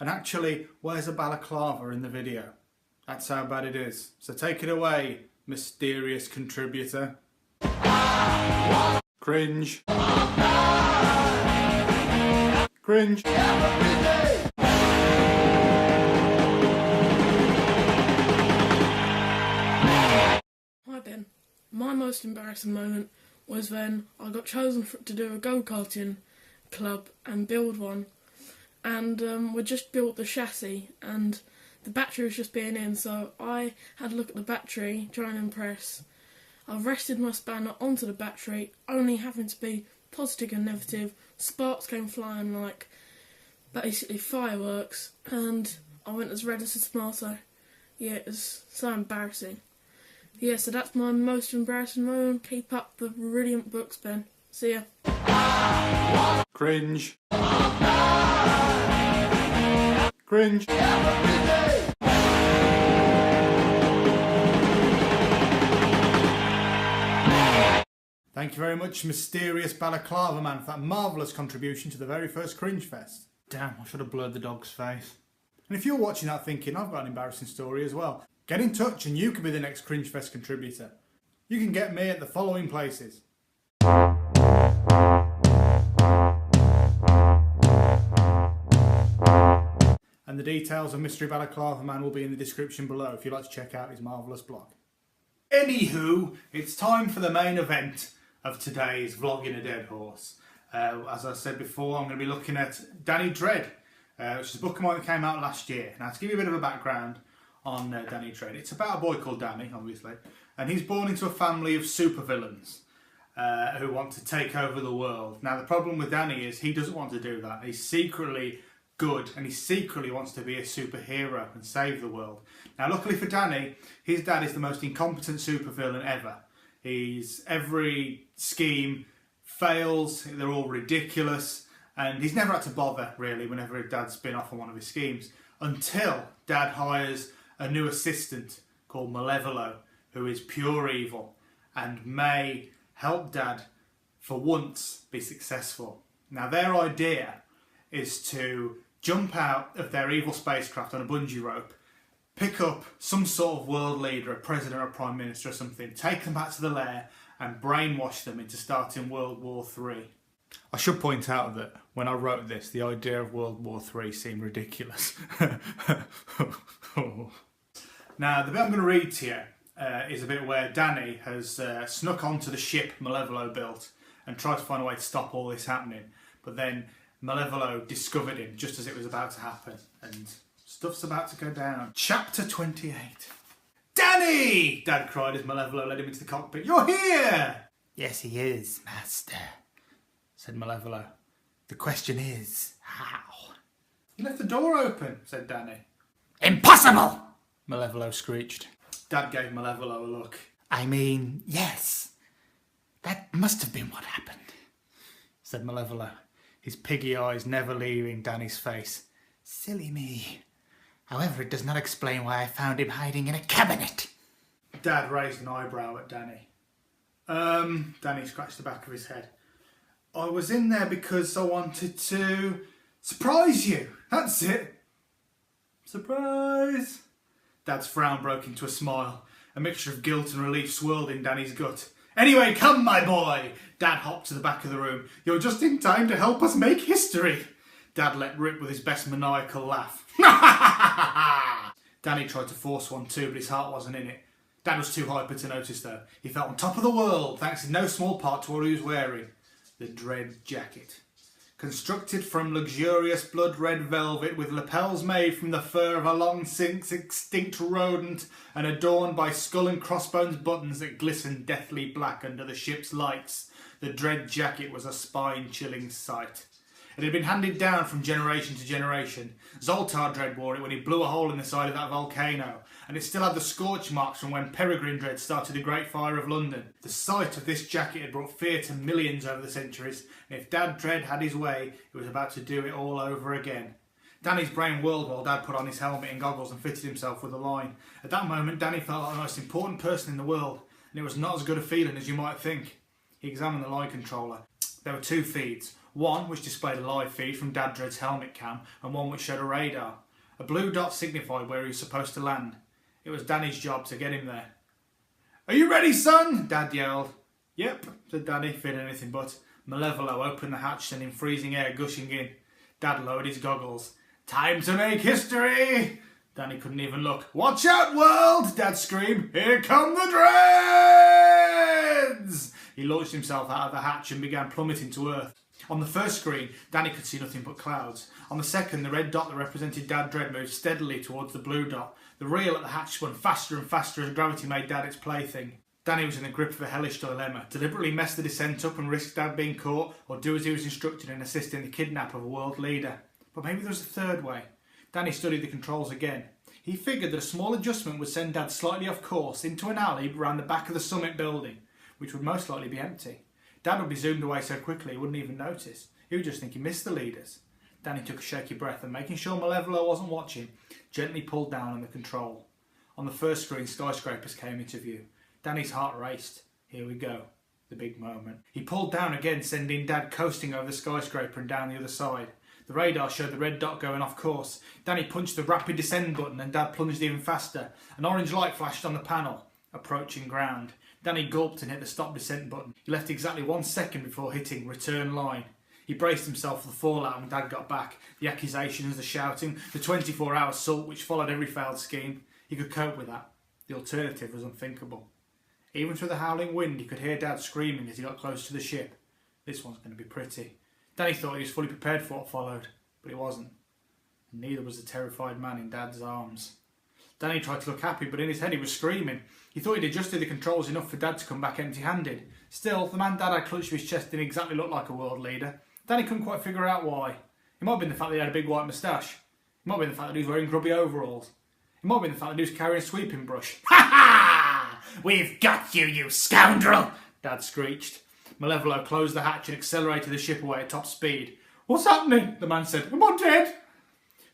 and actually wears a balaclava in the video. That's how bad it is. So take it away, mysterious contributor. Cringe. Cringe. Hi Ben. My most embarrassing moment was when I got chosen to do a go-karting club and build one. And we just built the chassis and the battery was just being in, so I had a look at the battery, try and impress. I rested my spanner onto the battery, only having to be positive and negative. Sparks came flying like basically fireworks, and I went as red as a tomato. Yeah, it was so embarrassing. Yeah, so that's my most embarrassing moment. Keep up the brilliant books, Ben. See ya. Cringe. Cringe. Thank you very much, mysterious balaclava man, for that marvellous contribution to the very first Cringefest. Damn, I should have blurred the dog's face. And if you're watching that thinking, I've got an embarrassing story as well, get in touch and you could be the next Cringefest contributor. You can get me at the following places. And the details of Mystery Balaclava Man will be in the description below if you'd like to check out his marvellous blog. Anywho, it's time for the main event of today's Vlogging a Dead Horse. As I said before, I'm going to be looking at Danny Dread, which is a book of mine that came out last year. Now, to give you a bit of a background on Danny Dread, it's about a boy called Danny, obviously, and he's born into a family of supervillains who want to take over the world. Now, the problem with Danny is he doesn't want to do that. He's secretly good, and he secretly wants to be a superhero and save the world. Now, luckily for Danny, his dad is the most incompetent supervillain ever. Every scheme fails, they're all ridiculous, and he's never had to bother, really, whenever Dad's been off on one of his schemes, until Dad hires a new assistant called Malevolo, who is pure evil, and may help Dad, for once, be successful. Now, their idea is to jump out of their evil spacecraft on a bungee rope, pick up some sort of world leader, a president or a prime minister or something, take them back to the lair and brainwash them into starting World War III. I should point out that when I wrote this, the idea of World War III seemed ridiculous. Now, the bit I'm going to read to you is a bit where Danny has snuck onto the ship Malevolo built and tried to find a way to stop all this happening, but then Malevolo discovered him just as it was about to happen, and stuff's about to go down. Chapter 28. Danny! Dad cried as Malevolo led him into the cockpit. You're here! Yes, he is, Master, said Malevolo. The question is, how? You left the door open, said Danny. Impossible! Malevolo screeched. Dad gave Malevolo a look. I mean, yes. That must have been what happened, said Malevolo, his piggy eyes never leaving Danny's face. Silly me. However, it does not explain why I found him hiding in a cabinet. Dad raised an eyebrow at Danny. Danny scratched the back of his head. I was in there because I wanted to surprise you. That's it. Surprise. Dad's frown broke into a smile. A mixture of guilt and relief swirled in Danny's gut. Anyway, come, my boy. Dad hopped to the back of the room. You're just in time to help us make history. Dad let rip with his best maniacal laugh. Danny tried to force one too, but his heart wasn't in it. Dad was too hyper to notice though. He felt on top of the world, thanks in no small part to what he was wearing. The Dread jacket. Constructed from luxurious blood-red velvet with lapels made from the fur of a long-since extinct rodent and adorned by skull and crossbones buttons that glistened deathly black under the ship's lights, the Dread jacket was a spine-chilling sight. It had been handed down from generation to generation. Zoltar Dread wore it when he blew a hole in the side of that volcano, and it still had the scorch marks from when Peregrine Dread started the Great Fire of London. The sight of this jacket had brought fear to millions over the centuries, and if Dad Dread had his way, he was about to do it all over again. Danny's brain whirled while Dad put on his helmet and goggles and fitted himself with a line. At that moment, Danny felt like the most important person in the world, and it was not as good a feeling as you might think. He examined the line controller. There were two feeds, One which displayed a live feed from Dad Dread's helmet cam and one which showed a radar. A blue dot signified where he was supposed to land. It was Danny's job to get him there. "Are you ready, son?" Dad yelled. "Yep," said Danny, feeling anything but. Malevolo opened the hatch, sending freezing air gushing in. Dad lowered his goggles. "Time to make history!" Danny couldn't even look. "Watch out, world!" Dad screamed. "Here come the dreads!" He launched himself out of the hatch and began plummeting to earth. On the first screen, Danny could see nothing but clouds. On the second, the red dot that represented Dad Dread moved steadily towards the blue dot. The reel at the hatch spun faster and faster as gravity made Dad its plaything. Danny was in the grip of a hellish dilemma: deliberately mess the descent up and risk Dad being caught, or do as he was instructed and assist in the kidnap of a world leader. But maybe there was a third way. Danny studied the controls again. He figured that a small adjustment would send Dad slightly off course into an alley around the back of the summit building, which would most likely be empty. Dad would be zoomed away so quickly he wouldn't even notice. He would just think he missed the leaders. Danny took a shaky breath and, making sure Malevolo wasn't watching, gently pulled down on the control. On the first screen, skyscrapers came into view. Danny's heart raced. Here we go. The big moment. He pulled down again, sending Dad coasting over the skyscraper and down the other side. The radar showed the red dot going off course. Danny punched the rapid descend button and Dad plunged even faster. An orange light flashed on the panel. Approaching ground. Danny gulped and hit the stop descent button. He left exactly 1 second before hitting return line. He braced himself for the fallout when Dad got back. The accusations, the shouting, the 24-hour assault which followed every failed scheme. He could cope with that. The alternative was unthinkable. Even through the howling wind, he could hear Dad screaming as he got close to the ship. This one's going to be pretty. Danny thought he was fully prepared for what followed, but he wasn't. And neither was the terrified man in Dad's arms. Danny tried to look happy, but in his head he was screaming. He thought he'd adjusted the controls enough for Dad to come back empty-handed. Still, the man Dad had clutched to his chest didn't exactly look like a world leader. Danny couldn't quite figure out why. It might have been the fact that he had a big white moustache. It might have been the fact that he was wearing grubby overalls. It might have been the fact that he was carrying a sweeping brush. "Ha ha! We've got you, you scoundrel!" Dad screeched. Malevolo closed the hatch and accelerated the ship away at top speed. "What's happening?" the man said. "Am I dead?"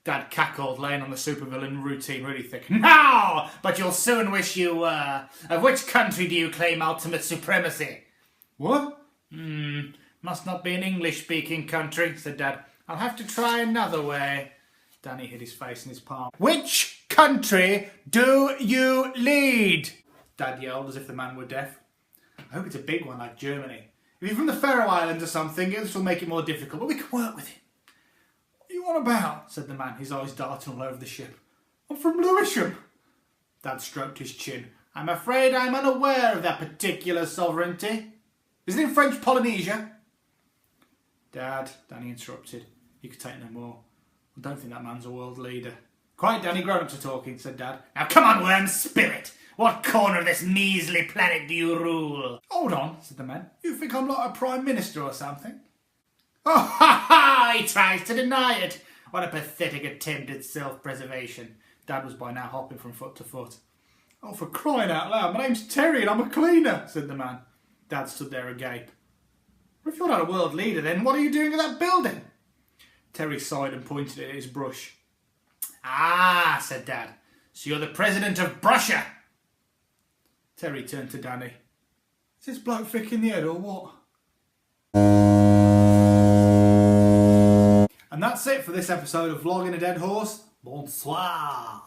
Dad cackled, laying on the supervillain routine really thick. "No, but you'll soon wish you were. Of which country do you claim ultimate supremacy?" "What?" Must not be an English-speaking country," said Dad. "I'll have to try another way." Danny hid his face in his palm. "Which country do you lead?" Dad yelled as if the man were deaf. "I hope it's a big one like Germany. If you're from the Faroe Islands or something, this will make it more difficult, but we can work with it." "What are you on about?" said the man, his eyes darting all over the ship. "I'm from Lewisham." Dad stroked his chin. "I'm afraid I'm unaware of that particular sovereignty. Is it in French Polynesia?" "Dad," Danny interrupted. He could take no more. "I don't think that man's a world leader." "Quiet, Danny, grown-ups are talking," said Dad. "Now come on, worm, spill it! What corner of this measly planet do you rule?" "Hold on," said the man. "You think I'm like a prime minister or something?" "Oh, ha ha! He tries to deny it! What a pathetic attempt at self-preservation." Dad was by now hopping from foot to foot. "Oh, for crying out loud, my name's Terry and I'm a cleaner," said the man. Dad stood there agape. "Well, if you're not a world leader, then what are you doing at that building?" Terry sighed and pointed at his brush. "Ah," said Dad. "So you're the president of Brussia?" Terry turned to Danny. "Is this bloke thick in the head or what?" And that's it for this episode of Vlogging a Dead Horse. Bonsoir.